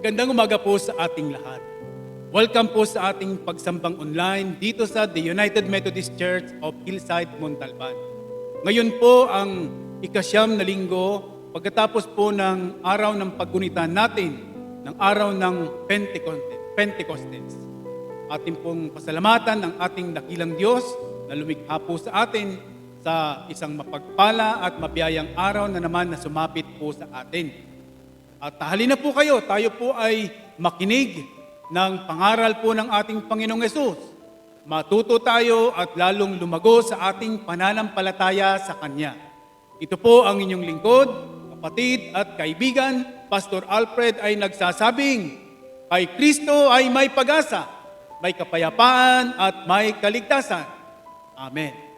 Magandang umaga po sa ating lahat. Welcome po sa ating pagsambang online dito sa The United Methodist Church of Hillside, Montalban. Ngayon po ang ika-9 na linggo pagkatapos po ng araw ng paggunitan natin, ng araw ng Pentecostes. Ating pong pasalamatan ang ating dakilang Diyos na lumikha po sa atin sa isang mapagpala at mabiyayang araw na naman na sumapit po sa atin. At halina po kayo, tayo po ay makinig ng pangaral po ng ating Panginoong Hesus. Matuto tayo at lalong lumago sa ating pananampalataya sa Kanya. Ito po ang inyong lingkod, kapatid at kaibigan, Pastor Alfred ay nagsasabing, kay Kristo ay may pag-asa, may kapayapaan at may kaligtasan. Amen.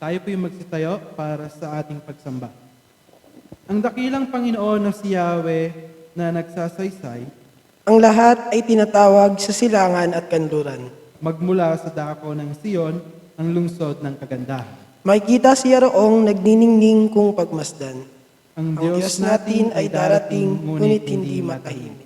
Tayo po yung magsitayo para sa ating pagsamba. Ang dakilang Panginoon na si Yahweh na nagsasaysay, ang lahat ay tinatawag sa silangan at kanluran. magmula sa dako ng Siyon ang lungsod ng kagandahan. Makikita siya roong nagniningning kung pagmasdan. Ang Ang Diyos natin ay darating, ngunit hindi matahimik.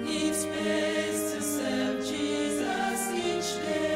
It's best to serve Jesus each day.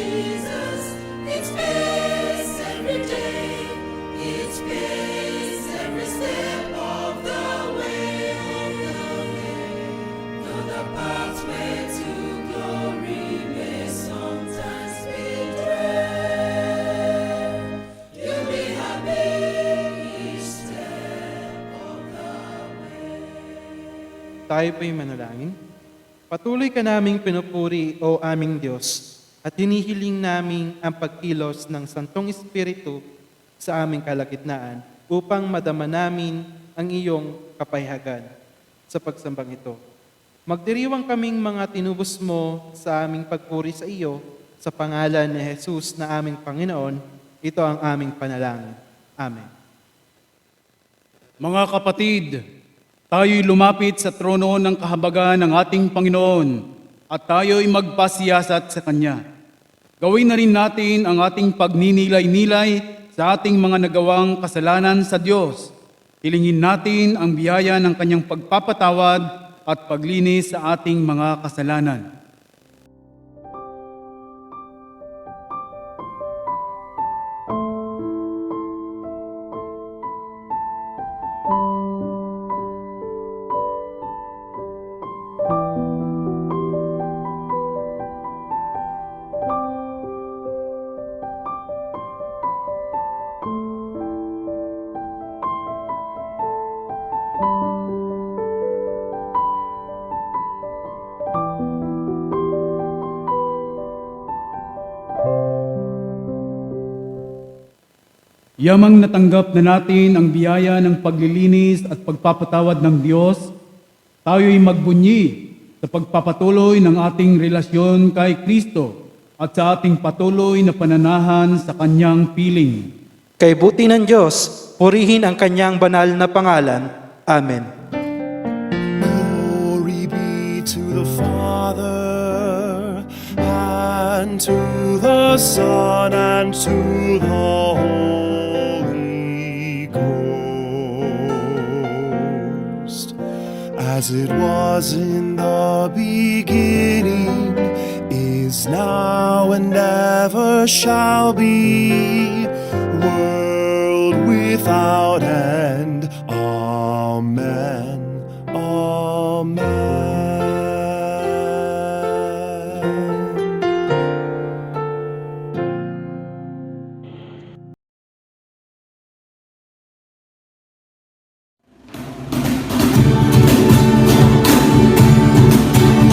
Jesus, it's peace every day, it's peace every step of the way, Though the pathway to glory may sometimes be dread, you'll be happy each step of the way. Tayo po'y manalangin. Patuloy ka naming pinupuri, O aming Diyos, at hinihiling namin ang pagkilos ng Santong Espiritu sa aming kalagitnaan upang madama namin ang iyong kapayagan sa pagsambang ito. Magdiriwang kaming mga tinubos mo sa aming pagpuri sa iyo, sa pangalan ni Jesus na aming Panginoon, ito ang aming panalangin. Amen. Mga kapatid, tayo'y lumapit sa trono ng kahabagan ng ating Panginoon at tayo'y magpasiyasat sa Kanya. Gawin na rin natin ang ating pagninilay-nilay sa ating mga nagawang kasalanan sa Diyos. Hilingin natin ang biyaya ng Kanyang pagpapatawad at paglinis sa ating mga kasalanan. Yamang natanggap na natin ang biyaya ng paglilinis at pagpapatawad ng Diyos, tayo'y magbunyi sa pagpapatuloy ng ating relasyon kay Kristo at sa ating patuloy na pananahan sa Kanyang piling. Kay buti ng Diyos, purihin ang kanyang banal na pangalan. Amen. Glory be to the Father, and to the Son, and to the Holy Ghost, as it was in the beginning, is now, and ever shall be, world without end. Amen. Amen.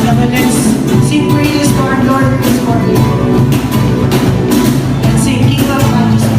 Now let's sing praises to our Lord this morning. Let's sing King of Majesty.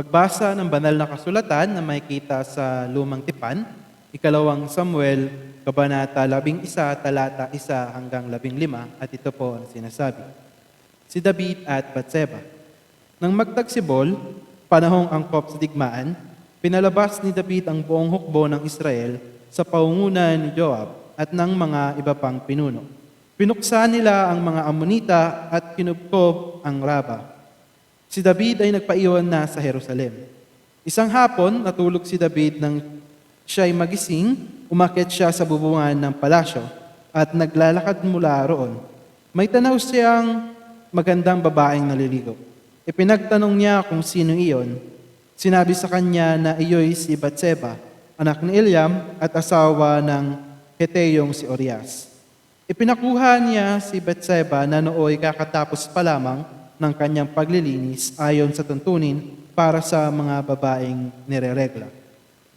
Pagbasa ng banal na kasulatan na makikita sa Lumang Tipan, Ikalawang Samuel, Kabanata 11, talata 1 hanggang 15, at ito po ang sinasabi. Si David at Batseba. Nang magtagsibol, panahong angkop sa digmaan, pinalabas ni David ang buong hukbo ng Israel sa paungunan ni Joab at ng mga iba pang pinuno. Pinuksan nila ang mga Amonita at kinubkob ang Raba. Si David ay nagpaiwan na sa Jerusalem. Isang hapon, natulog si David nang siya'y magising, umakyat siya sa bubungan ng palasyo at naglalakad mula roon. May tanaw siyang magandang babaeng naliligo. Ipinagtanong niya kung sino iyon. Sinabi sa kanya na iyo'y si Batseba, anak ni Eliam at asawa ng Heteyong si Urias. Ipinakuha niya si Batseba na nooy kakatapos pa lamang ng kanyang paglilinis ayon sa tuntunin para sa mga babaeng nireregla.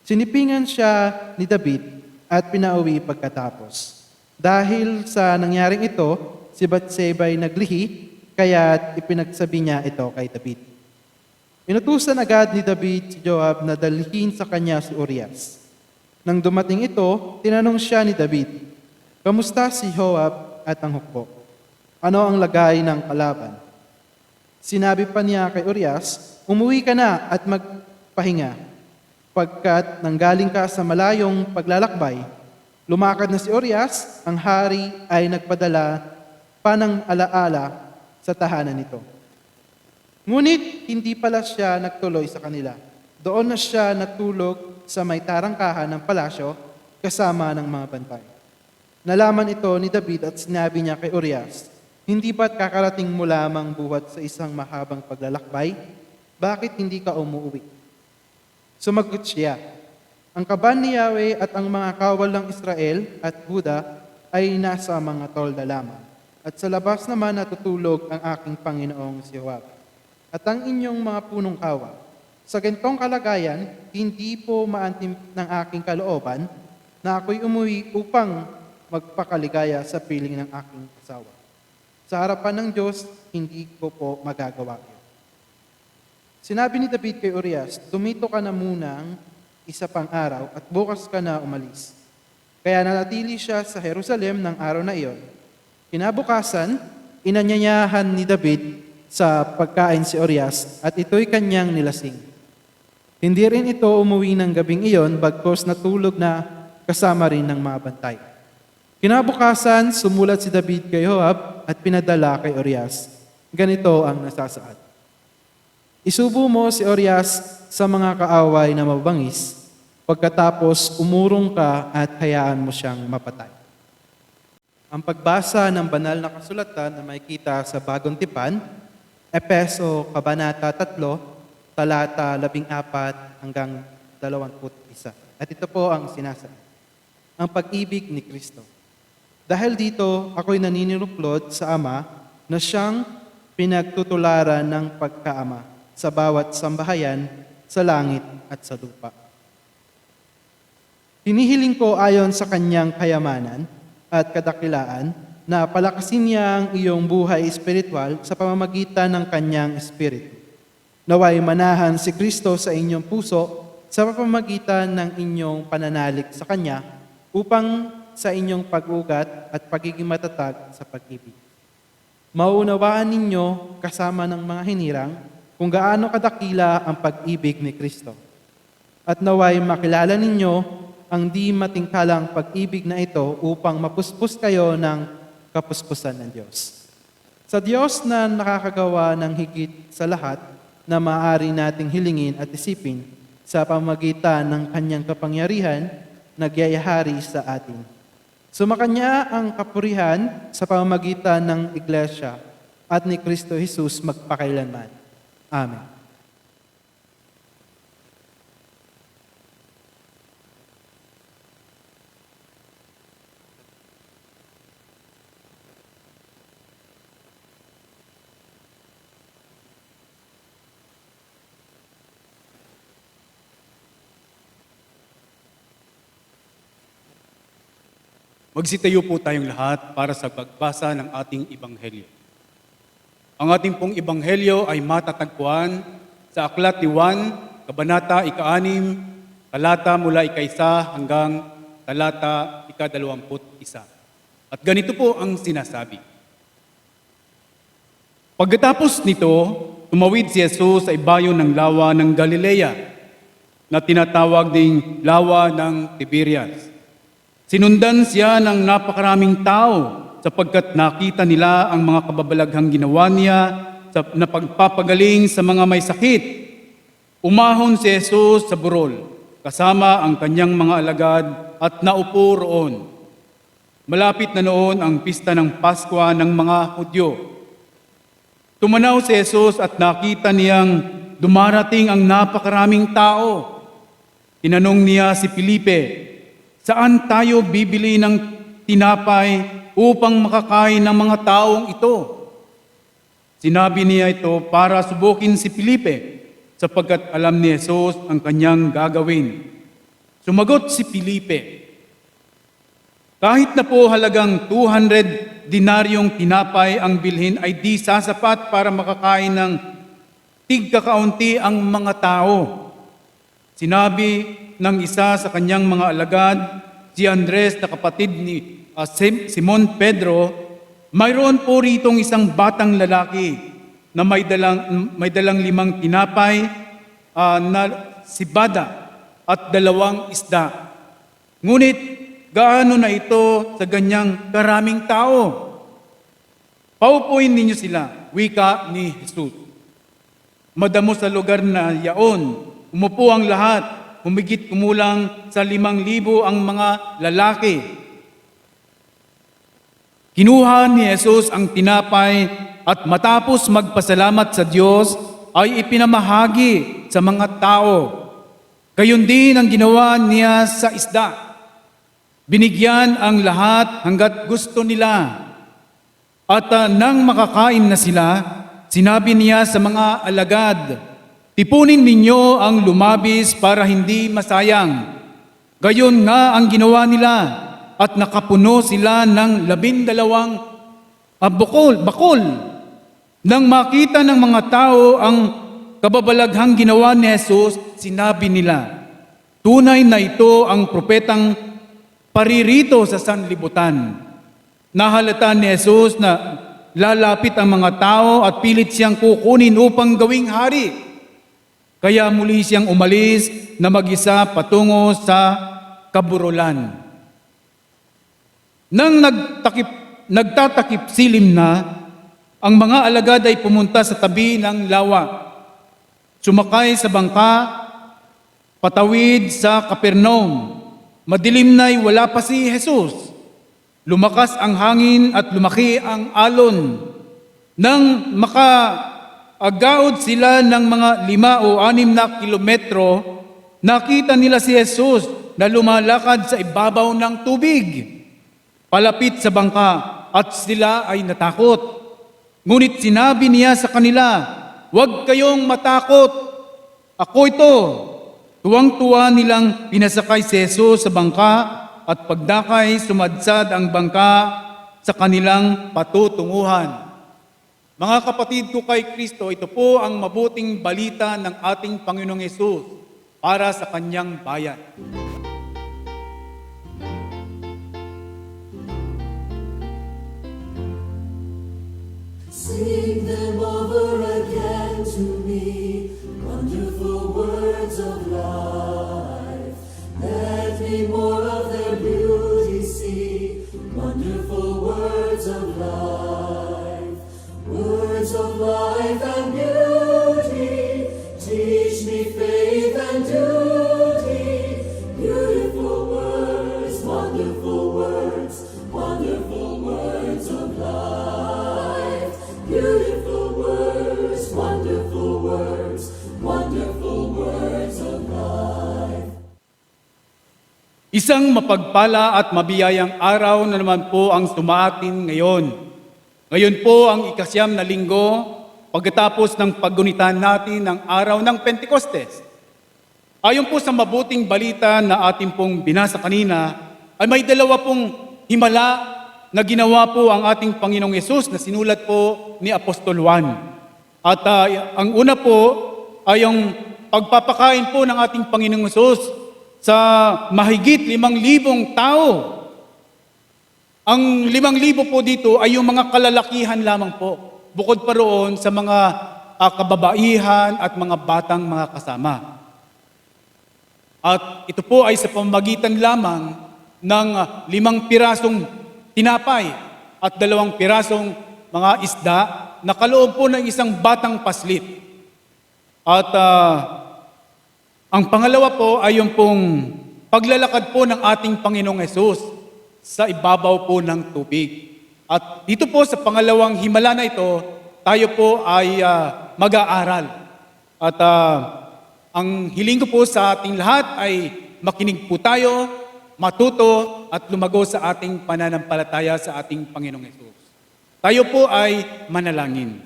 Sinipingan siya ni David at pinauwi pagkatapos. Dahil sa nangyaring ito, si Batseba ay naglihi, kaya't ipinagsabi niya ito kay David. Inutusan agad ni David si Joab na dalhin sa kanya si Urias. Nang dumating ito, tinanong siya ni David, "Kamusta si Joab at ang hukbo? Ano ang lagay ng kalaban?" Sinabi pa niya kay Urias, "Umuwi ka na at magpahinga. Pagkat nanggaling ka sa malayong paglalakbay." Lumakad na si Urias, ang hari ay nagpadala pa ng alaala sa tahanan nito. Ngunit hindi pala siya nagtuloy sa kanila. Doon na siya natulog sa may tarangkahan ng palasyo kasama ng mga bantay. Nalaman ito ni David at sinabi niya kay Urias, "Hindi ba't kakarating mo lamang buhat sa isang mahabang paglalakbay? Bakit hindi ka umuwi?" Sumagot siya, "Ang kaban ni Yahweh at ang mga kawal ng Israel at Huda ay nasa mga tolda lamang. At sa labas naman natutulog ang aking Panginoong si Joab at ang inyong mga punong kawal. Sa ganitong kalagayan, hindi po maantim ng aking kalooban na ako'y umuwi upang magpakaligaya sa piling ng aking asawa. Sa harapan ng Diyos, hindi ko po magagawa yun." Sinabi ni David kay Urias, "Tumito ka na munang isa pang araw at bukas ka na umalis." Kaya nanatili siya sa Jerusalem ng araw na iyon. Kinabukasan, inanyayahan ni David sa pagkain si Urias at ito'y kanyang nilasing. Hindi rin ito umuwi ng gabing iyon bagkos natulog na kasama rin ng mga bantay. Kinabukasan, sumulat si David kay Joab at pinadala kay Urias. Ganito ang nasasaad. "Isubo mo si Urias sa mga kaaway na mabangis, pagkatapos umurong ka at hayaan mo siyang mapatay." Ang pagbasa ng banal na kasulatan na makikita sa Bagong Tipan, Efeso Kabanata 3, talata 14 hanggang 21. At ito po ang sinasabi. Ang pag-ibig ni Kristo. "Dahil dito, ako'y naniniluklod sa Ama na siyang pinagtutularan ng pagkaama sa bawat sambahayan sa langit at sa lupa. Hinihiling ko ayon sa kanyang kayamanan at kadakilaan na palakasin niya ang iyong buhay espiritual sa pamamagitan ng kanyang espiritu. Naway manahan si Kristo sa inyong puso sa pamamagitan ng inyong pananalig sa Kanya upang sa inyong pag-ugat at pagiging matatag sa pag-ibig. Maunawaan ninyo kasama ng mga hinirang kung gaano kadakila ang pag-ibig ni Kristo. At naway makilala ninyo ang di matingkalang pag-ibig na ito upang mapuspos kayo ng kapuspusan ng Diyos. Sa Diyos na nakakagawa ng higit sa lahat na maaari nating hilingin at isipin sa pamamagitan ng kanyang kapangyarihan, nagyayahari sa atin. Sumakanya ang kapurihan sa pamamagitan ng Iglesia at ni Kristo Jesus magpakailanman. Amen. Magsitayo po tayong lahat para sa pagbasa ng ating Ebanghelyo. Ang ating pong Ebanghelyo ay matatagpuan sa Aklat ni Juan, Kabanata 6, talata mula 1 hanggang talata 21. At ganito po ang sinasabi. Pagkatapos nito, tumawid si Jesus sa ibayo ng lawa ng Galilea na tinatawag ding lawa ng Tiberias. Sinundan siya ng napakaraming tao sapagkat nakita nila ang mga kababalaghang ginawa niya na pagpapagaling sa mga may sakit. Umahon si Jesus sa burol, kasama ang kanyang mga alagad at naupo roon. Malapit na noon ang pista ng Pasko ng mga Hudyo. Tumanaw si Jesus at nakita niyang dumarating ang napakaraming tao. Tinanong niya si Felipe, "Saan tayo bibili ng tinapay upang makakain ng mga taong ito?" Sinabi niya ito para subukin si Felipe, sapagkat alam ni Jesus ang kanyang gagawin. Sumagot si Felipe, "Kahit na po halagang 200 dinaryong tinapay ang bilhin ay di sasapat para makakain ng tigkakaunti ang mga tao." Sinabi ng isa sa kanyang mga alagad, si Andres na kapatid ni Simon Pedro, "Mayroon po ritong isang batang lalaki na may dalang 5 tinapay na sibada at 2 isda. Ngunit gaano na ito sa ganyang karaming tao? Paupuin ninyo sila," wika ni Jesus. Madamo sa lugar na yaon, umupo ang lahat, humigit kumulang sa 5,000 ang mga lalaki. Kinuha ni Jesus ang tinapay at matapos magpasalamat sa Diyos ay ipinamahagi sa mga tao. Gayon din ang ginawa niya sa isda. Binigyan ang lahat hanggat gusto nila. At nang makakain na sila, sinabi niya sa mga alagad, "Tipunin ninyo ang lumabis para hindi masayang." Gayon nga ang ginawa nila at nakapuno sila ng 12 bakol. Nang makita ng mga tao ang kababalaghang ginawa ni Jesus, sinabi nila, "Tunay na ito ang propetang paririto sa sanlibutan." Nahalata ni Jesus na lalapit ang mga tao at pilit siyang kukunin upang gawing hari. Kaya muli siyang umalis na mag-isa patungo sa kaburulan. Nang nagtatakip silim na, ang mga alagad ay pumunta sa tabi ng lawa. Sumakay sa bangka, patawid sa Capernaum. Madilim na'y wala pa si Jesus. Lumakas ang hangin at lumaki ang alon. Nang makaagaod sila ng mga 5 o 6 na kilometro, nakita nila si Jesus na lumalakad sa ibabaw ng tubig, palapit sa bangka, at sila ay natakot. Ngunit sinabi niya sa kanila, "Huwag kayong matakot, ako ito." Tuwang-tuwa nilang pinasakay si Jesus sa bangka at pagdakay sumadsad ang bangka sa kanilang patutunguhan. Mga kapatid ko kay Kristo, ito po ang mabuting balita ng ating Panginoong Hesus para sa kanyang bayan. Sing them over again to me, wonderful words of life. Let me more of their beauty see, wonderful words of life. Words of life and beauty, teach me faith and duty. Beautiful words, wonderful words, wonderful words of life. Beautiful words, wonderful words, wonderful words of life. Isang mapagpala at mabiyayang araw na naman po ang sumaatin ngayon. Ngayon po ang 9 na linggo pagkatapos ng paggunitan natin ng araw ng Pentecostes. Ayon po sa mabuting balita na ating pong binasa kanina, ay may 2 pong himala na ginawa po ang ating Panginoong Hesus na sinulat po ni Apostol Juan. At ang una po ay ang pagpapakain po ng ating Panginoong Hesus sa mahigit 5,000 tao. Ang 5,000 po dito ay yung mga kalalakihan lamang po. Bukod pa roon sa mga kababaihan at mga batang mga kasama. At ito po ay sa pamamagitan lamang ng 5 pirasong tinapay at 2 pirasong mga isda na kaloob po ng isang batang paslit. At ang pangalawa po ay yung pong paglalakad po ng ating Panginoong Hesus sa ibabaw po ng tubig. At dito po sa pangalawang himala na ito, tayo po ay mag-aaral. At ang hiling ko po sa ating lahat ay makinig po tayo, matuto at lumago sa ating pananampalataya sa ating Panginoong Hesus. Tayo po ay manalangin.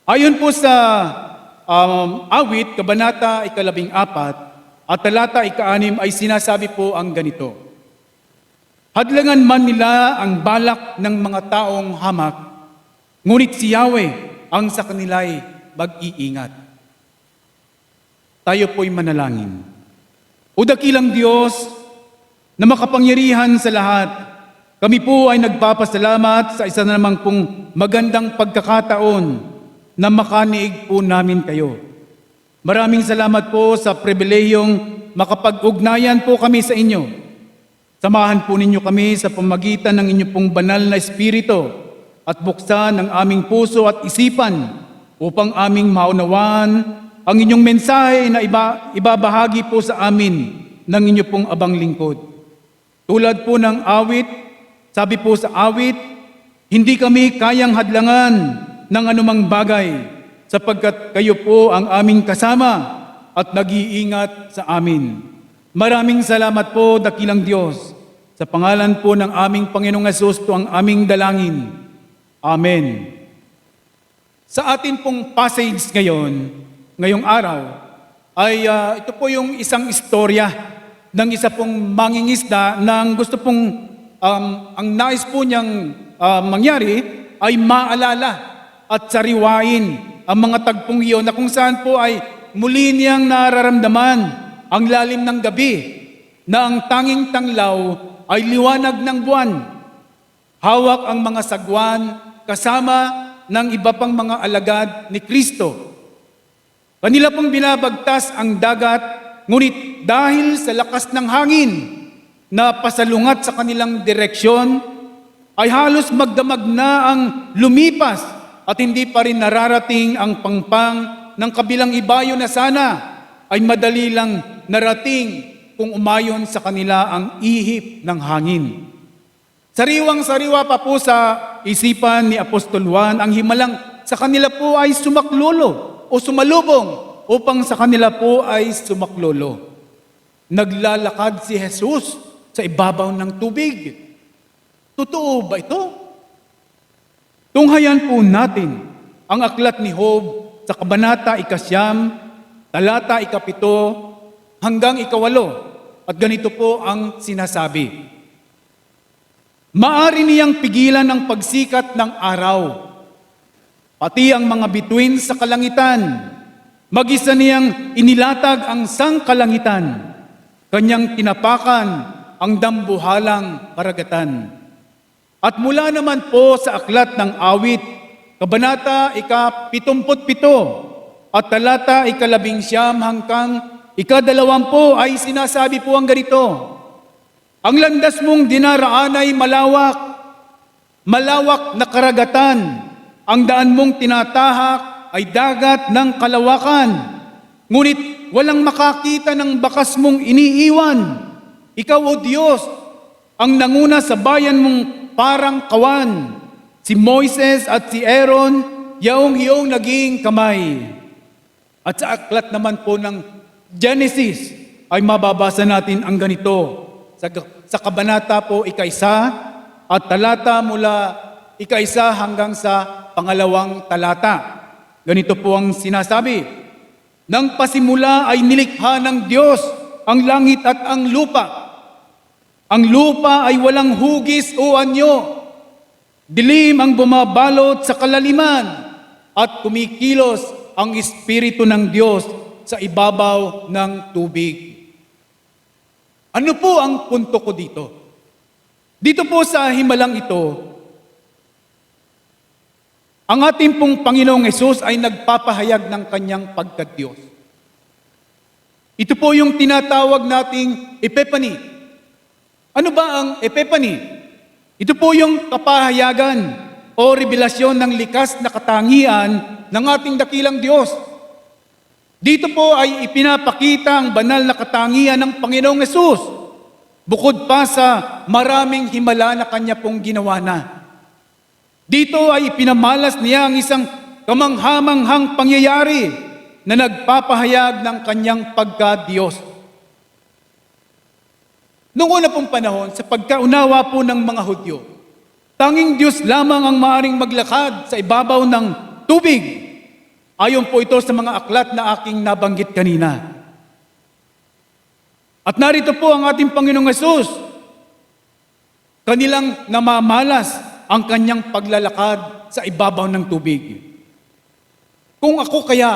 Ayon po sa awit, kabanata 14 at talata 6 ay sinasabi po ang ganito. Hadlangan man nila ang balak ng mga taong hamak, ngunit si Yahweh ang sa kanila'y mag-iingat. Tayo po'y manalangin. O dakilang Diyos na makapangyarihan sa lahat, kami po ay nagpapasalamat sa isa na namang pong magandang pagkakataon na makaniig po namin kayo. Maraming salamat po sa pribilehiyong makapag-ugnayan po kami sa inyo. Samahan po ninyo kami sa pamagitan ng inyong pong banal na Espiritu at buksan ang aming puso at isipan upang aming maunawaan ang inyong mensahe na ibabahagi po sa amin ng inyong pong abang lingkod. Tulad po ng awit, sabi po sa awit, hindi kami kayang hadlangan ng anumang bagay sapagkat kayo po ang aming kasama at nag-iingat sa amin. Maraming salamat po, dakilang Diyos. Sa pangalan po ng aming Panginoong Hesus, ito ang aming dalangin. Amen. Sa atin pong passage ngayong araw, ay ito po yung isang istorya ng isa pong mangingisda na gusto pong, ang nais po niyang mangyari ay maalala at sariwain ang mga tagpong iyon na kung saan po ay muli niyang nararamdaman ang lalim ng gabi na ang tanging tanglaw ay liwanag ng buwan. Hawak ang mga sagwan kasama ng iba pang mga alagad ni Kristo. Kanila pong binabagtas ang dagat, ngunit dahil sa lakas ng hangin na pasalungat sa kanilang direksyon, ay halos magdamag na ang lumipas at hindi pa rin nararating ang pangpang ng kabilang ibayo na sana ay madali lang narating kung umayon sa kanila ang ihip ng hangin. Sariwang-sariwa pa po sa isipan ni Apostol Juan ang himalang sa kanila po ay sumaklolo o sumalubong upang sa kanila po ay sumaklolo. Naglalakad si Jesus sa ibabaw ng tubig. Totoo ba ito? Tunghayan po natin ang aklat ni Job sa kabanata 9, talata 7 hanggang 8. At ganito po ang sinasabi. Maari niyang pigilan ang pagsikat ng araw, pati ang mga bituin sa kalangitan. Mag-isa niyang inilatag ang sangkalangitan, kanyang tinapakan ang dambuhalang karagatan. At mula naman po sa aklat ng awit, kabanata 77 at talata 19 hanggang 20 ay sinasabi po ang ganito. Ang landas mong dinaraan ay malawak, malawak na karagatan. Ang daan mong tinatahak ay dagat ng kalawakan. Ngunit walang makakita ng bakas mong iniiwan. Ikaw, O Diyos, ang nanguna sa bayan mong parang kawan. Si Moises at si Aaron, yaong iyong naging kamay. At sa aklat naman po ng Genesis ay mababasa natin ang ganito. Sa kabanata po 1 at talata mula 1 hanggang sa 2 talata. Ganito po ang sinasabi. Nang pasimula ay nilikha ng Diyos ang langit at ang lupa. Ang lupa ay walang hugis o anyo. Dilim ang bumabalot sa kalaliman at kumikilos ang Espiritu ng Diyos sa ibabaw ng tubig. Ano po ang punto ko dito? Dito po sa himalang ito, ang ating pong Panginoong Hesus ay nagpapahayag ng kanyang pagka-Diyos. Ito po yung tinatawag nating Epiphany. Ano ba ang Epiphany? Ito po yung kapahayagan o revelasyon ng likas na katangian ng ating dakilang Diyos. Dito po ay ipinapakita ang banal na katangian ng Panginoong Hesus, bukod pa sa maraming himala na kanya pong ginawa na. Dito ay ipinamalas niya ang isang kamanghamanghang pangyayari na nagpapahayag ng kanyang pagka-Diyos. Noong una pong panahon, sa pagkaunawa po ng mga Hudyo, tanging Diyos lamang ang maaring maglakad sa ibabaw ng tubig. Ayon po ito sa mga aklat na aking nabanggit kanina. At narito po ang ating Panginoong Hesus. Kanilang namamalas ang kanyang paglalakad sa ibabaw ng tubig. Kung ako kaya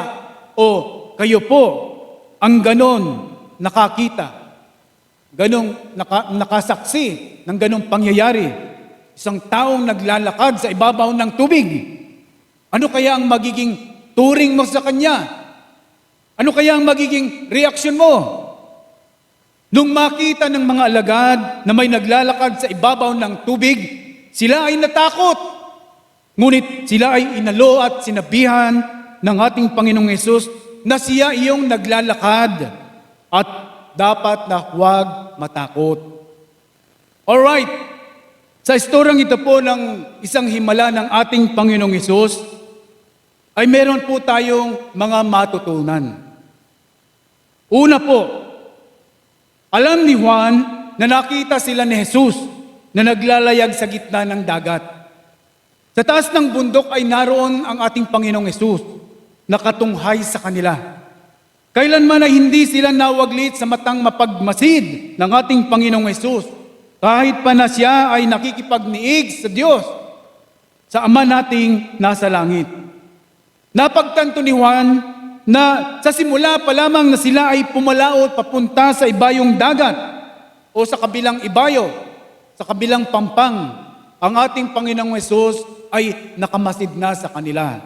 o kayo po ang ganon nakakita, ganong nakasaksi ng ganong pangyayari, isang taong naglalakad sa ibabaw ng tubig, ano kaya ang magiging turing mo sa kanya? Ano kaya ang magiging reaksyon mo? Nung makita ng mga alagad na may naglalakad sa ibabaw ng tubig, sila ay natakot. Ngunit sila ay inalo at sinabihan ng ating Panginoong Hesus na siya iyong naglalakad at dapat na huwag matakot. Alright, sa istoryang ito po ng isang himala ng ating Panginoong Hesus, ay meron po tayong mga matutunan. Una po, alam ni Juan na nakita sila ni Jesus na naglalayag sa gitna ng dagat. Sa taas ng bundok ay naroon ang ating Panginoong Hesus, nakatunghay sa kanila. Kailanman ay hindi sila nawaglit sa matang mapagmasid ng ating Panginoong Hesus, kahit pa na siya ay nakikipagniig sa Diyos, sa Ama nating nasa langit. Napagtanto ni Juan na sa simula pa lamang na sila ay pumalaot papunta sa ibayong dagat o sa kabilang ibayo, sa kabilang pampang, ang ating Panginoong Hesus ay nakamasid na sa kanila.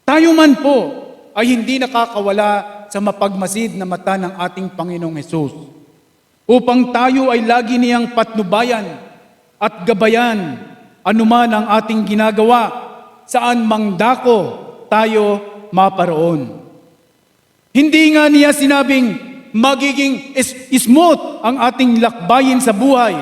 Tayo man po ay hindi nakakawala sa mapagmasid na mata ng ating Panginoong Hesus, upang tayo ay lagi niyang patnubayan at gabayan anuman ang ating ginagawa, saan mang dako tayo maparoon. Hindi nga niya sinabing magiging smooth ang ating lakbayin sa buhay.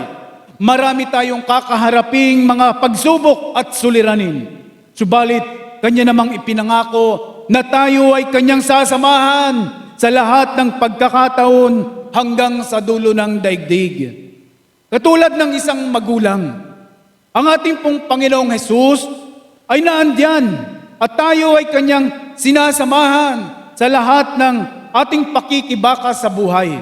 Marami tayong kakaharaping mga pagsubok at suliranin. Subalit, kanya namang ipinangako na tayo ay kanyang sasamahan sa lahat ng pagkakataon hanggang sa dulo ng daigdig. Katulad ng isang magulang, ang ating pong Panginoong Hesus ay naandyan at tayo ay kanyang sinasamahan sa lahat ng ating pakikibaka sa buhay.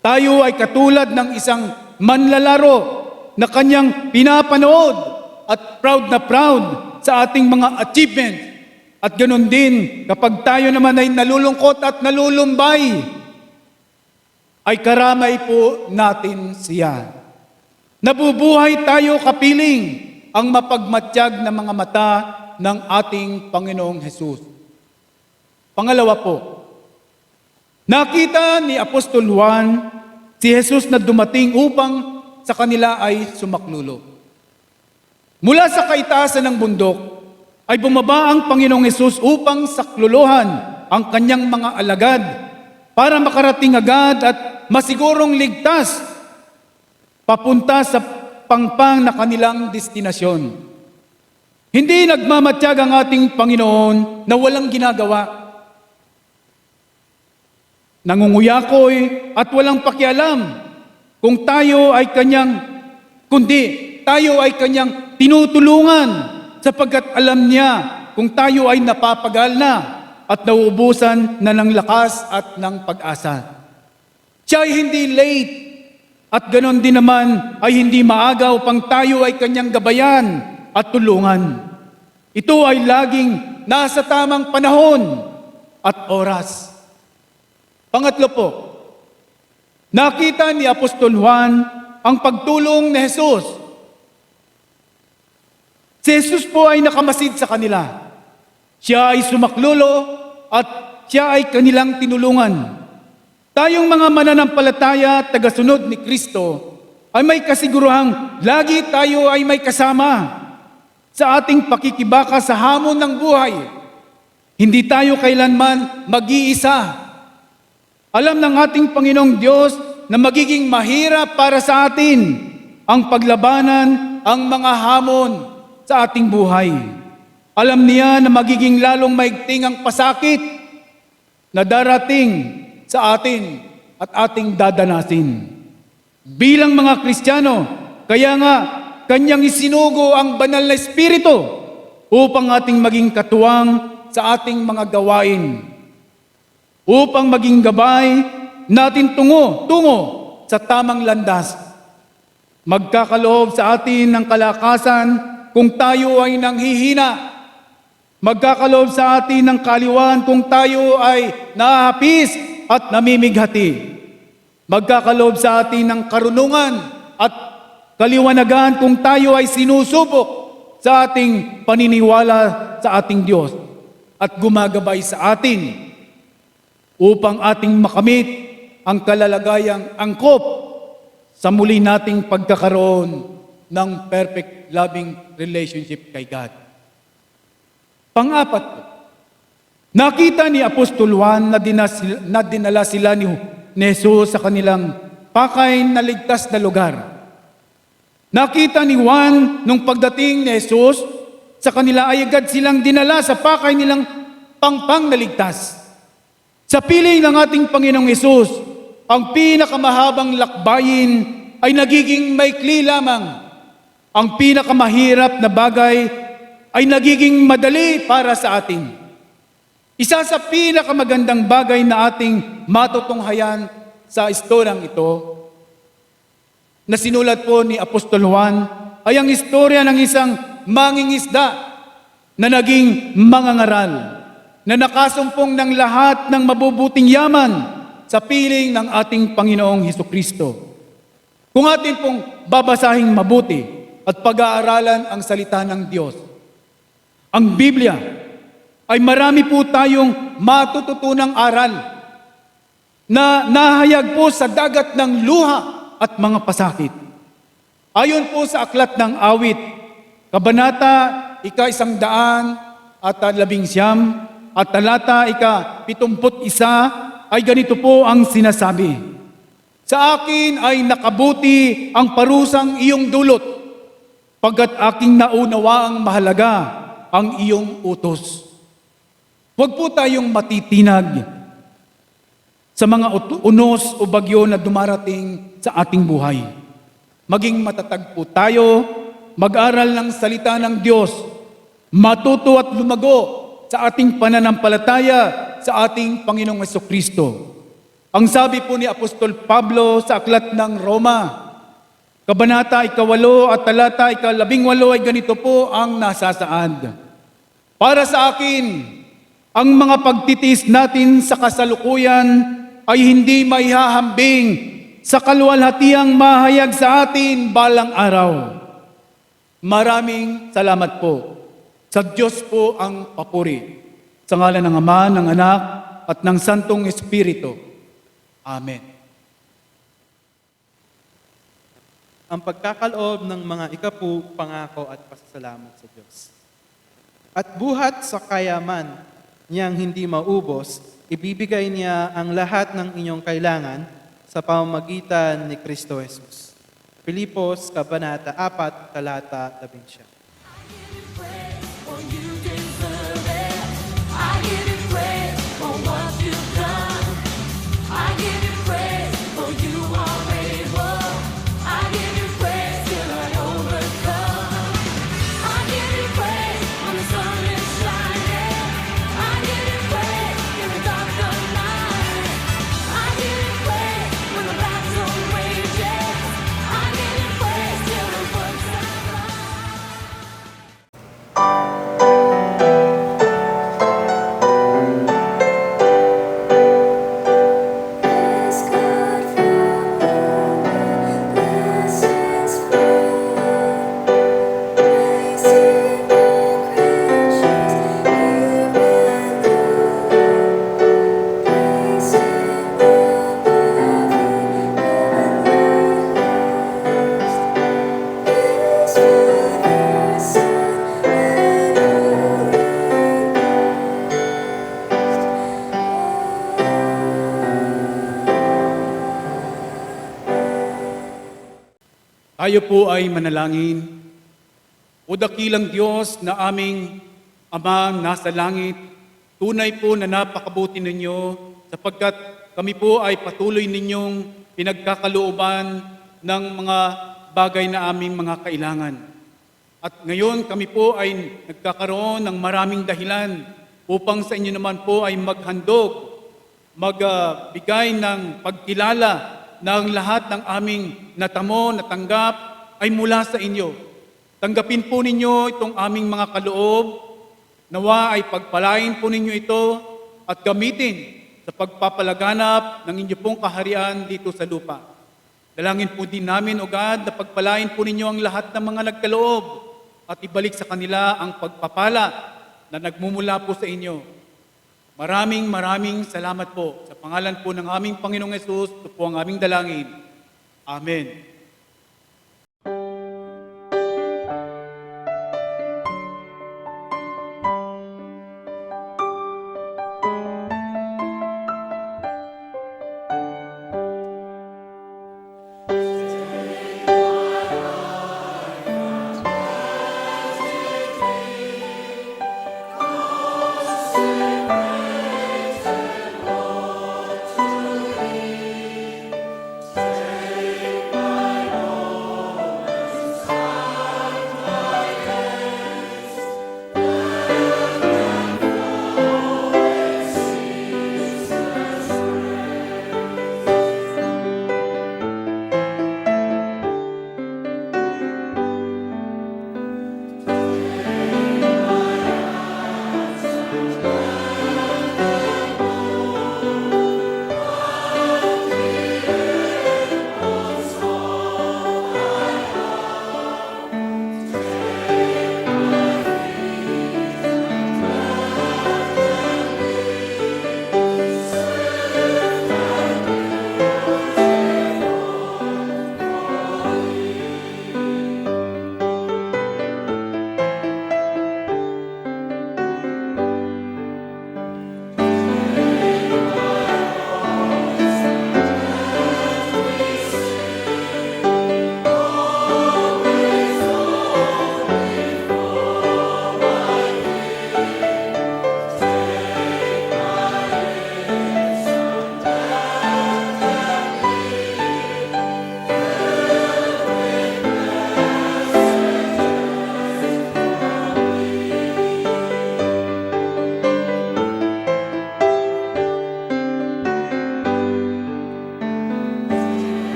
Tayo ay katulad ng isang manlalaro na kanyang pinapanood at proud na proud sa ating mga achievements. At ganoon din, kapag tayo naman ay nalulungkot at nalulumbay, ay karamay po natin siya. Nabubuhay tayo kapiling ang mapagmatyag na mga mata ng ating Panginoong Hesus. Pangalawa po, nakita ni Apostol Juan si Jesus na dumating upang sa kanila ay sumaklulo. Mula sa kaitaasan ng bundok ay bumaba ang Panginoong Hesus upang sakluluhan ang kanyang mga alagad para makarating agad at masigurong ligtas papunta sa pangpang na kanilang destinasyon. Hindi nagmamatyag ang ating Panginoon na walang ginagawa. Nangunguyakoy at walang pakialam kung tayo ay tayo ay kanyang tinutulungan sapagkat alam niya kung tayo ay napapagal na at nauubusan na ng lakas at ng pag-asa. Siya ay hindi late at ganon din naman ay hindi maaga upang tayo ay kanyang gabayan at tulungan. Ito ay laging nasa tamang panahon at oras. Pangatlo po, nakita ni Apostol Juan ang pagtulong ni Jesus. Si Jesus po ay nakamasid sa kanila. Siya ay sumaklulo at siya ay kanilang tinulungan. Tayong mga mananampalataya at tagasunod ni Kristo ay may kasiguruhang lagi tayo ay may kasama sa ating pakikibaka sa hamon ng buhay. Hindi tayo kailanman mag-iisa. Alam ng ating Panginoong Diyos na magiging mahirap para sa atin ang paglabanan ang mga hamon sa ating buhay. Alam niya na magiging lalong maigting ang pasakit na darating sa atin at ating dadanasin. Bilang mga Kristiyano, kaya nga kanyang isinugo ang banal na Espiritu upang ating maging katuwang sa ating mga gawain. Upang maging gabay natin tungo sa tamang landas. Magkakaloob sa atin ng kalakasan kung tayo ay nanghihina. Magkakaloob sa atin ng kaliwan kung tayo ay nahapis at namimighati. Magkakaloob sa atin ng karunungan at kaliwanagan kung tayo ay sinusubok sa ating paniniwala sa ating Diyos at gumagabay sa atin upang ating makamit ang kalalagayang angkop sa muli nating pagkakaroon ng perfect loving relationship kay God. Pang-apat po, nakita ni Apostol Juan na dinala sila ni Jesus sa kanilang pakay na ligtas na lugar. Nakita ni Juan nung pagdating ni Jesus sa kanila ay agad silang dinala sa pakay nilang pangpang na ligtas. Sa piling ng ating Panginoong Hesus, ang pinakamahabang lakbayin ay nagiging maikli lamang. Ang pinakamahirap na bagay ay nagiging madali para sa atin. Isa sa pinakamagandang bagay na ating matutunghayan sa istoryang ito, na sinulat po ni Apostol Juan, ay ang istorya ng isang mangingisda na naging mangangaral, na nakasumpong ng lahat ng mabubuting yaman sa piling ng ating Panginoong Hesukristo. Kung atin pong babasahing mabuti at pag-aaralan ang salita ng Diyos, ang Biblia ay marami po tayong matututunang aral na nahayag po sa dagat ng luha at mga pasakit. Ayon po sa aklat ng awit, Kabanata 111 at talata 71 ay ganito po ang sinasabi. Sa akin ay nakabuti ang parusang iyong dulot, pagkat aking naunawa ang mahalaga ang iyong utos. Huwag po tayong matitinag sa mga unos o bagyo na dumarating sa ating buhay. Maging matatag po tayo, mag-aral ng salita ng Diyos, matuto at lumago sa ating pananampalataya sa ating Panginoong Hesukristo. Ang sabi po ni Apostol Pablo sa aklat ng Roma, Kabanata 8 at talata 18 ay ganito po ang nasasaad. Para sa akin, ang mga pagtitiis natin sa kasalukuyan ay hindi maihahambing sa kaluwalhatiang mahayag sa atin balang araw. Maraming salamat po. Sa Diyos po ang papuri. Sa ngalan ng Ama, ng Anak, at ng Santong Espiritu. Amen. Ang pagkakaloob ng mga ikapu, pangako at pasasalamat sa Diyos. At buhat sa kayaman niyang hindi maubos, ibibigay niya ang lahat ng inyong kailangan sa pamamagitan ni Kristo Jesus. Pilipos, Kabanata 4, talata 11. Tayo po ay manalangin. O dakilang Diyos na aming Ama nasa langit, tunay po na napakabuti ninyo sapagkat kami po ay patuloy ninyong pinagkakalooban ng mga bagay na aming mga kailangan. At ngayon kami po ay nagkakaroon ng maraming dahilan upang sa inyo naman po ay maghandog, magbigay ng pagkilala ng lahat ng aming natamo, natanggap ay mula sa inyo. Tanggapin po ninyo itong aming mga kaloob. Nawa ay pagpalain po ninyo ito at gamitin sa pagpapalaganap ng inyo pong kaharian dito sa lupa. Dalangin po din namin, O God, na pagpalain po ninyo ang lahat ng mga nagkaloob at ibalik sa kanila ang pagpapala na nagmumula po sa inyo. Maraming salamat po. Sa pangalan po ng aming Panginoong Hesus, ito po ang aming dalangin. Amen.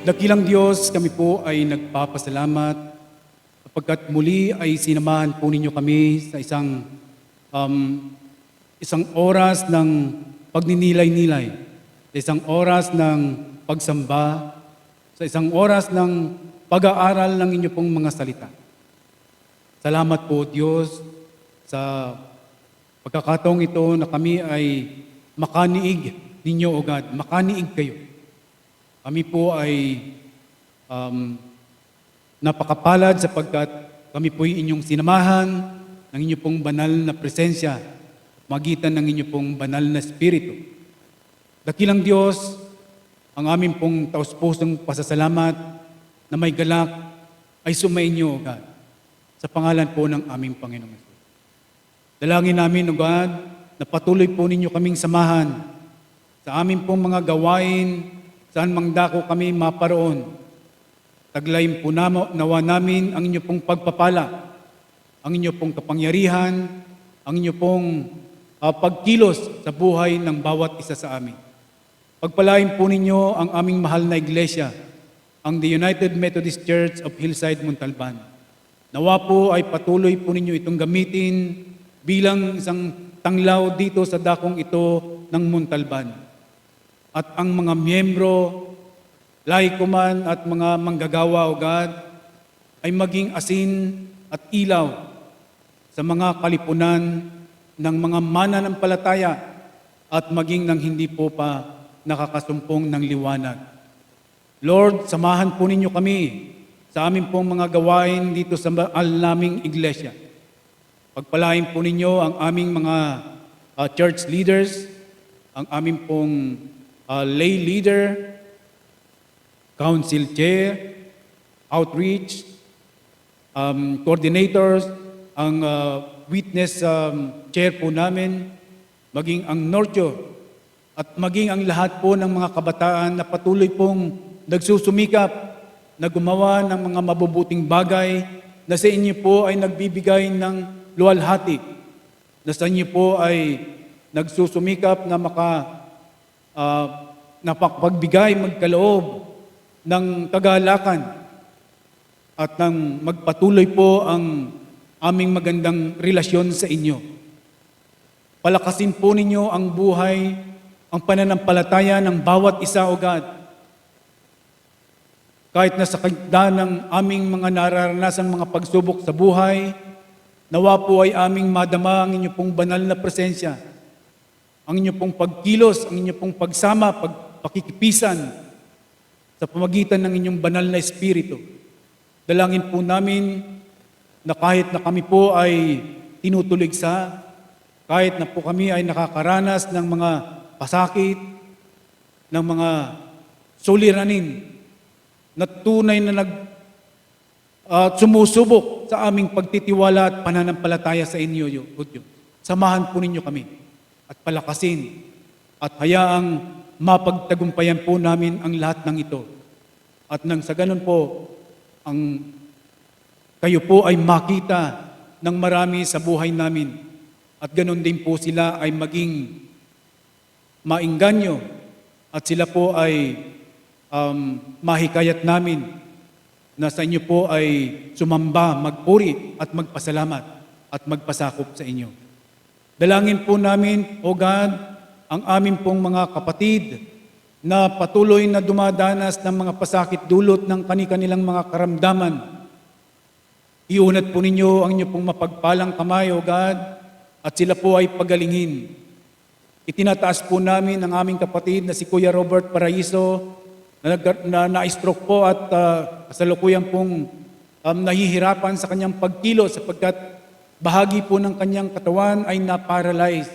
Dakilang Diyos, kami po ay nagpapasalamat sapagkat muli ay sinamahan po ninyo kami sa isang oras ng pagninilay-nilay, sa isang oras ng pagsamba, sa isang oras ng pag-aaral ng inyo pong mga salita. Salamat po Diyos sa Pagkakataong ito na kami ay makaniig ninyo, O God, makaniig kayo. Kami po ay napakapalad sapagkat kami po ay inyong sinamahan ng inyong pong banal na presensya, magitan ng inyong pong banal na Espiritu. Dakilang Diyos, ang aming pong taus-pusong pasasalamat na may galak ay sumainyo, O God, sa pangalan po ng aming Panginoon. Dalangin namin, O God, na patuloy po ninyo kaming samahan sa aming pong mga gawain, saan mang dako kami maparoon. Taglayin po nawa namin ang inyo pong pagpapala, ang inyo pong kapangyarihan, ang inyo pong pagkilos sa buhay ng bawat isa sa amin. Pagpalain po ninyo ang aming mahal na iglesia, ang The United Methodist Church of Hillside, Montalban. Nawa po ay patuloy po ninyo itong gamitin bilang isang tanglaw dito sa dakong ito ng Montalban. At ang mga miyembro, laiko man at mga manggagawa, O God, ay maging asin at ilaw sa mga kalipunan ng mga mananampalataya at maging ng hindi po pa nakakasumpong ng liwanag. Lord, samahan po ninyo kami sa amin pong mga gawain dito sa naming iglesia. Pagpalain po ninyo ang aming mga church leaders, ang aming pong lay leader, council chair, outreach, coordinators, ang witness chair po namin, maging ang Nortyo, at maging ang lahat po ng mga kabataan na patuloy pong nagsusumikap na gumawa ng mga mabubuting bagay na sa inyo po ay nagbibigay ng luwalhati, na sa inyo po ay nagsusumikap na napagbigay, magkaloob ng kagalakan at ng magpatuloy po ang aming magandang relasyon sa inyo. Palakasin po ninyo ang buhay, ang pananampalataya ng bawat isa, O God. Kahit na sa kagda ng aming mga nararanasang mga pagsubok sa buhay, nawa po ay aming madama ang inyong pong banal na presensya, ang inyong pong pagkilos, ang inyong pong pagsama, pakikipisan sa pamagitan ng inyong banal na Espiritu. Dalangin po namin na kahit na kami po ay tinutuligsa, kahit na po kami ay nakakaranas ng mga pasakit, ng mga suliranin, na tunay na sumusubok sa aming pagtitiwala at pananampalataya sa inyo, O Diyos. Samahan po ninyo kami at palakasin at hayaang mapagtagumpayan po namin ang lahat ng ito. At nang sa ganun po, kayo po ay makita ng marami sa buhay namin at ganun din po sila ay maging maingganyo at sila po ay mahikayat namin na sa inyo po ay sumamba, magpuri at magpasalamat at magpasakop sa inyo. Dalangin po namin, O God, ang aming pong mga kapatid na patuloy na dumadanas ng mga pasakit dulot ng kanilang mga karamdaman. Iunat po ninyo ang inyo pong mapagpalang kamay, O God, at sila po ay pagalingin. Itinataas po namin ang aming kapatid na si Kuya Robert Paraiso na na-stroke po at kasalukuyan pong nahihirapan sa kanyang pagkilos sapagkat bahagi po ng kanyang katawan ay na-paralyze,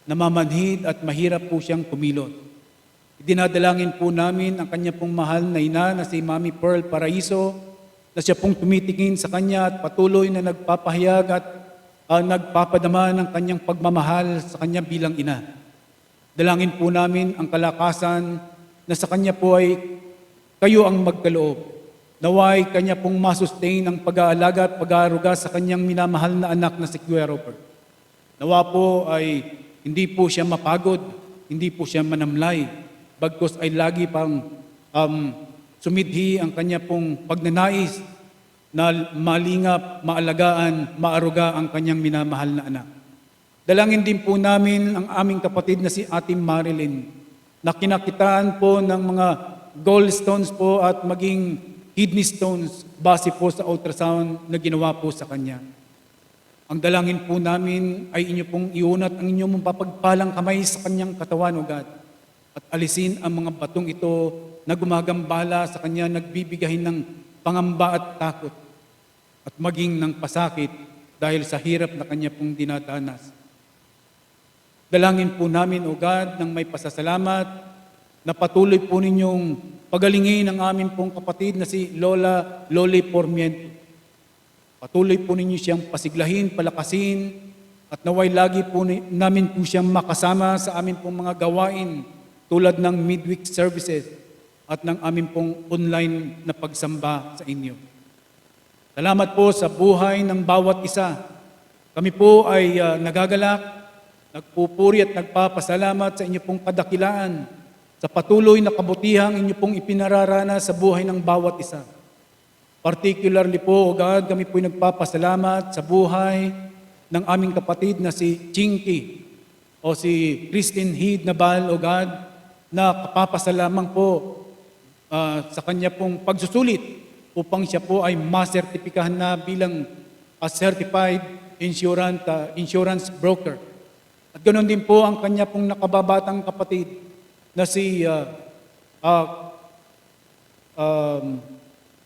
namamanhid at mahirap po siyang kumilos. Dinadalangin po namin ang kanya pong mahal na ina na si Mami Pearl Paraiso na siya pong tumitingin sa kanya at patuloy na nagpapahayag at nagpapadama ng kanyang pagmamahal sa kanya bilang ina. Dalangin po namin ang kalakasan na sa kanya po ay kayo ang magkaloob. Naway kanya pong masustain ang pag-aalaga at pag-aaruga sa kanyang minamahal na anak na si Kuya Robert. Nawa po ay hindi po siya mapagod, hindi po siya manamlay, bagkus ay lagi pang sumidhi ang kanya pong pagnanais na malingap, maalagaan, maaruga ang kanyang minamahal na anak. Dalangin din po namin ang aming kapatid na si Ate Marilyn, na kinakitaan po ng mga gallstones po at maging kidney stones base po sa ultrasound na ginawa po sa kanya. Ang dalangin po namin ay inyo pong iunat ang inyong mapapagpalang kamay sa kanyang katawan, O God, at alisin ang mga batong ito na gumagambala sa kanya, nagbibigahin ng pangamba at takot, at maging ng pasakit dahil sa hirap na kanya pong dinadanas. Dalangin po namin, O God, ng may pasasalamat na patuloy po ninyong pagalingin ang aming pong kapatid na si Loli Pormiento. Patuloy po ninyo siyang pasiglahin, palakasin, at naway lagi po namin po siyang makasama sa amin pong mga gawain tulad ng midweek services at ng amin pong online na pagsamba sa inyo. Salamat po sa buhay ng bawat isa. Kami po ay nagagalak, nagpupuri at nagpapasalamat sa inyo pong kadakilaan, sa patuloy na kabutihang inyo pong ipinararana sa buhay ng bawat isa. Particularly po, O God, kami po'y nagpapasalamat sa buhay ng aming kapatid na si Chinky o si Christine Heed Nabal, O God, na kapapasalamang po sa kanya pong pagsusulit upang siya po ay masertipikahan na bilang certified insurance broker. At ganoon din po ang kanya pong nakababatang kapatid na si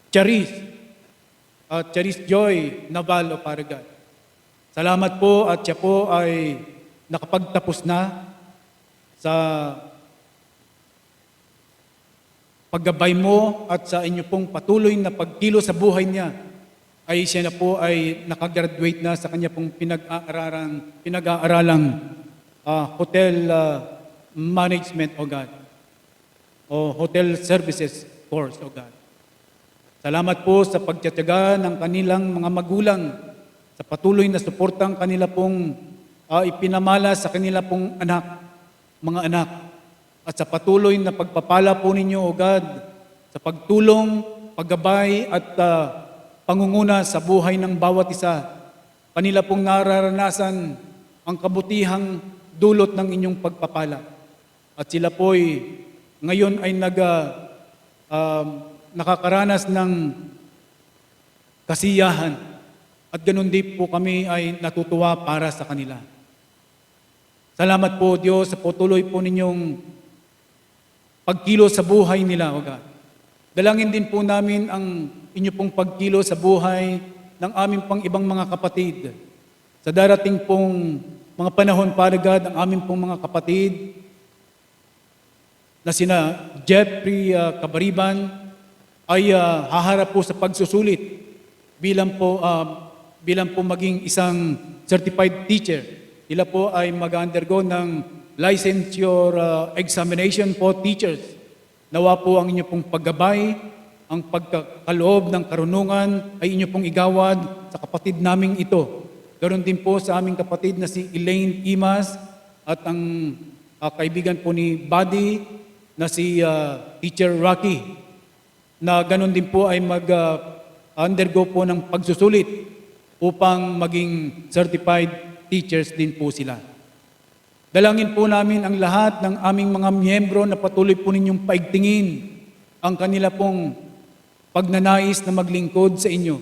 Charis Joy Naval o Paragat. Salamat po at siya po ay nakapagtapos na sa paggabay mo at sa inyo pong patuloy na pagkilo sa buhay niya ay siya na po ay nakagraduate na sa kanya pong pinag-aaralang hotel management, O God, o hotel services course, O God. Salamat po sa pagtitiyaga ng kanilang mga magulang sa patuloy na suportang kanila pong ipinamala sa kanila pong mga anak, at sa patuloy na pagpapala po ninyo, O God, sa pagtulong, paggabay at pangunguna sa buhay ng bawat isa. Kanila pong nararanasan ang kabutihang dulot ng inyong pagpapala. At sila po'y ngayon ay nakakaranas ng kasiyahan. At ganun din po kami ay natutuwa para sa kanila. Salamat po, Diyos, sa patuloy po ninyong pagkilo sa buhay nila, O God. Dalangin din po namin ang inyo pong pagkilo sa buhay ng aming pang ibang mga kapatid. Sa darating pong mga panahon, Father God, ang aming pong mga kapatid na sina Jeffrey Kabariban ay haharap po sa pagsusulit bilang po maging isang certified teacher. Sila po ay mag-undergo ng licensure examination for teachers. Nawa po ang inyo pong paggabay, ang pagkakaloob ng karunungan ay inyo pong igawad sa kapatid naming ito. Ganon din po sa aming kapatid na si Elaine Imas at ang kaibigan po ni Buddy na si Teacher Rocky, na ganon din po ay mag-undergo po ng pagsusulit upang maging certified teachers din po sila. Dalangin po namin ang lahat ng aming mga miyembro na patuloy po ninyong paigtingin ang kanila pong pagnanais na maglingkod sa inyo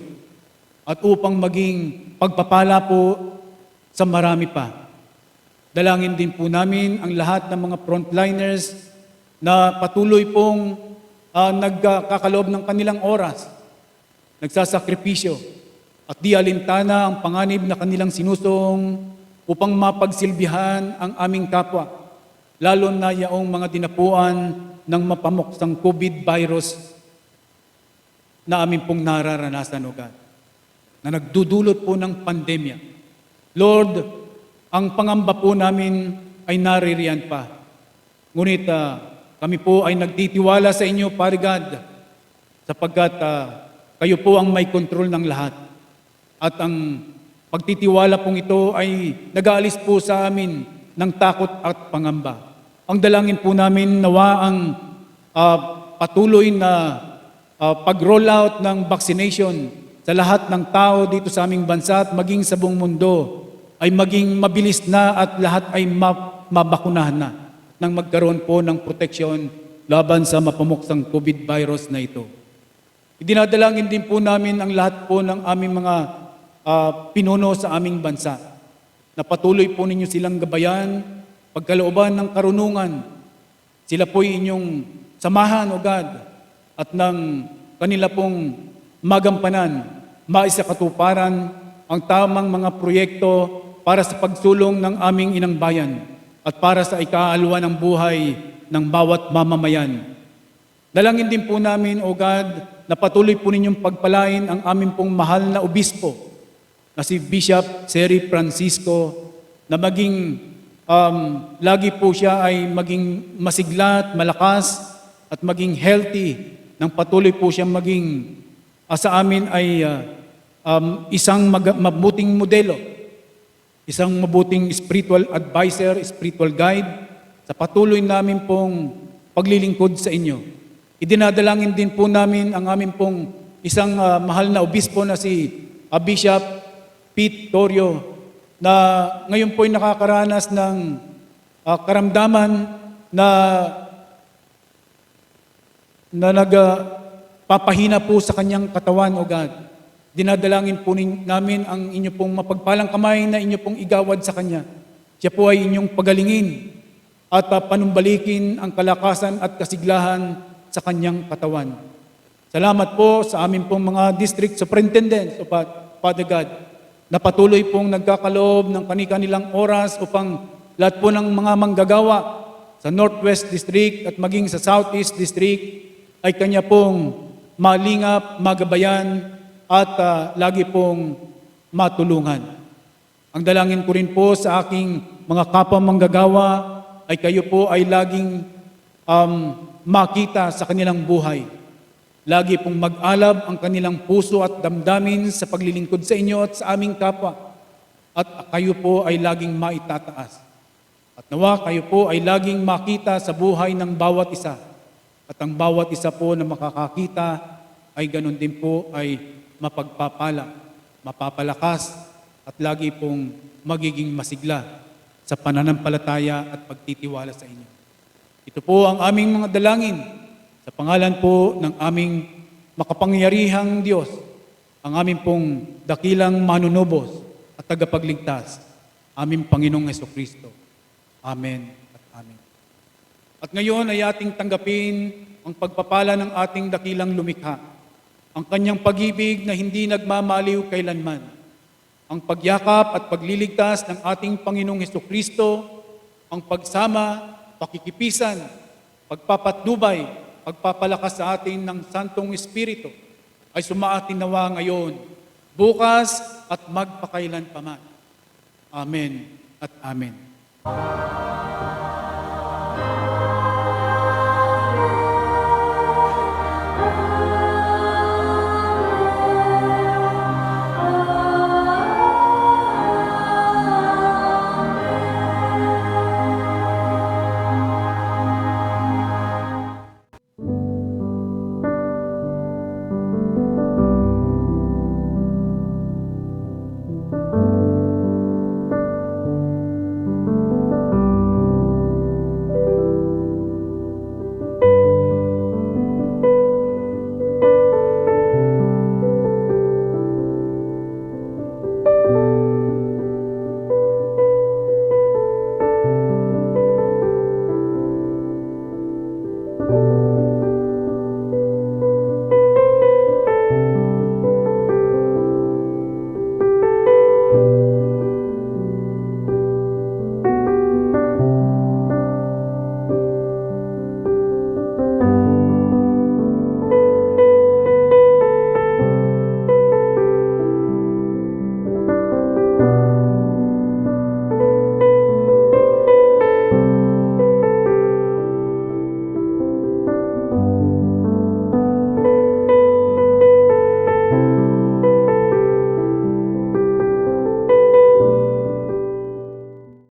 at upang maging pagpapala po sa marami pa. Dalangin din po namin ang lahat ng mga frontliners na patuloy pong nagkakaloob ng kanilang oras, nagsasakripisyo, at di alintana ang panganib na kanilang sinusong upang mapagsilbihan ang aming kapwa, lalo na yaong mga dinapuan ng mapamuksang COVID virus na aming pong nararanasan, O God, na nagdudulot po ng pandemya. Lord, ang pangamba po namin ay naririyan pa. Ngunit kami po ay nagtitiwala sa inyo, Father God, sapagkat kayo po ang may kontrol ng lahat. At ang pagtitiwala pong ito ay nag-aalis po sa amin ng takot at pangamba. Ang dalangin po namin nawa ang patuloy na pag-roll out ng vaccination sa lahat ng tao dito sa aming bansa at maging sa buong mundo ay maging mabilis na at lahat ay mabakunahan na nang magkaroon po ng proteksyon laban sa mapamuksang COVID virus na ito. Idinadalangin din po namin ang lahat po ng aming mga pinuno sa aming bansa. Na patuloy po ninyo silang gabayan, pagkalooban ng karunungan. Sila po'y inyong samahan, O God, at ng kanila pong magampanan, maisakatuparan ang tamang mga proyekto para sa pagsulong ng aming inang bayan at para sa ikaalwa ng buhay ng bawat mamamayan. Dalangin din po namin, O God, na patuloy po ninyong pagpalain ang aming pong mahal na obispo na si Bishop Seri Francisco, na maging lagi po siya ay maging masiglat, malakas at maging healthy, nang patuloy po siya maging sa amin ay isang mabuting modelo, isang mabuting spiritual advisor, spiritual guide sa patuloy namin pong paglilingkod sa inyo. Idinadalangin din po namin ang aming pong isang mahal na obispo na si Bishop Pete Torio, na ngayon po ay nakakaranas ng karamdaman na nagpapahina po sa kanyang katawan, O God. Dinadalangin po namin ang inyo pong mapagpalang kamay na inyo pong igawad sa kanya. Siya po ay inyong pagalingin at panumbalikin ang kalakasan at kasiglahan sa kanyang katawan. Salamat po sa amin pong mga district superintendents, O Father God, na patuloy pong nagkakaloob ng kani-kanilang oras upang lahat po ng mga manggagawa sa Northwest District at maging sa Southeast District ay kanya pong malingap, magabayan at lagi pong matulungan. Ang dalangin ko rin po sa aking mga kapwa manggagawa ay kayo po ay laging makita sa kanilang buhay. Lagi pong mag-alab ang kanilang puso at damdamin sa paglilingkod sa inyo at sa aming kapwa. At kayo po ay laging maitataas. At nawa kayo po ay laging makita sa buhay ng bawat isa. At ang bawat isa po na makakakita ay ganun din po ay mapagpapala, mapapalakas at lagi pong magiging masigla sa pananampalataya at pagtitiwala sa inyo. Ito po ang aming mga dalangin sa pangalan po ng aming makapangyarihang Diyos, ang aming pong dakilang manunubos at tagapagligtas, aming Panginoong Hesukristo. Amen at amen. At ngayon ay ating tanggapin ang pagpapala ng ating dakilang lumikha, ang kanyang pag-ibig na hindi nagmamaliw kailanman, ang pagyakap at pagliligtas ng ating Panginoong Hesukristo, ang pagsama, pakikipisan, pagpapatnubay, pagpapalakas sa atin ng Santong Espiritu ay sumaatin nawa ngayon, bukas at magpakailan pa man. Amen at amen.